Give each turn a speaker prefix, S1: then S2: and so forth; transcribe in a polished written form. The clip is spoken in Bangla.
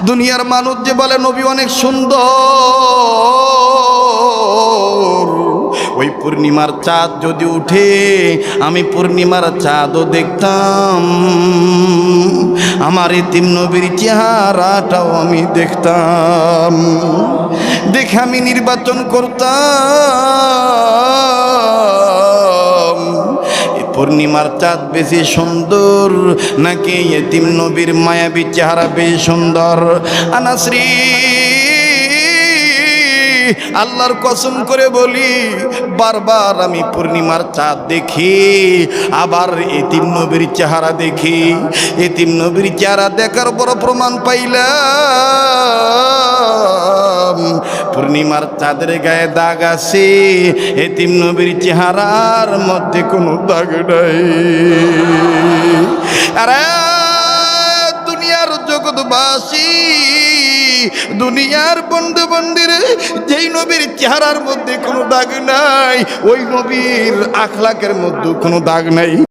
S1: দুনিয়ার মানুষ যে বলে নবী অনেক সুন্দর, ওই পূর্ণিমার চাঁদ যদি উঠে আমি পূর্ণিমার চাঁদও দেখতাম, আমার এতিম নবীর চেহারাটাও আমি দেখতাম, দেখে আমি নির্বাচন করতাম পূর্ণিমার চাঁদ বেশি সুন্দর নাকি এতিম নবীর মায়াবী চেহারা বেশি সুন্দর। আনাসরি আল্লাহর কসম করে বলি, বারবার আমি পূর্ণিমার চাঁদ দেখি, আবার এতিম নবীর চেহারা দেখি। এতিম নবীর চেহারা দেখার বড় প্রমাণ পাইলাম, পূর্ণিমার চাঁদের গায়ে দাগ আছে, এতিম নবীর চেহারার মধ্যে কোনো দাগ নাই। আরে দুনিয়ার জগৎবাসী, দুনিয়ার বন্ধু বন্দিরে, যেই নবীর চেহারার মধ্যে কোনো দাগ নাই, ওই নবীর আখলাকের মধ্যে কোনো দাগ নাই।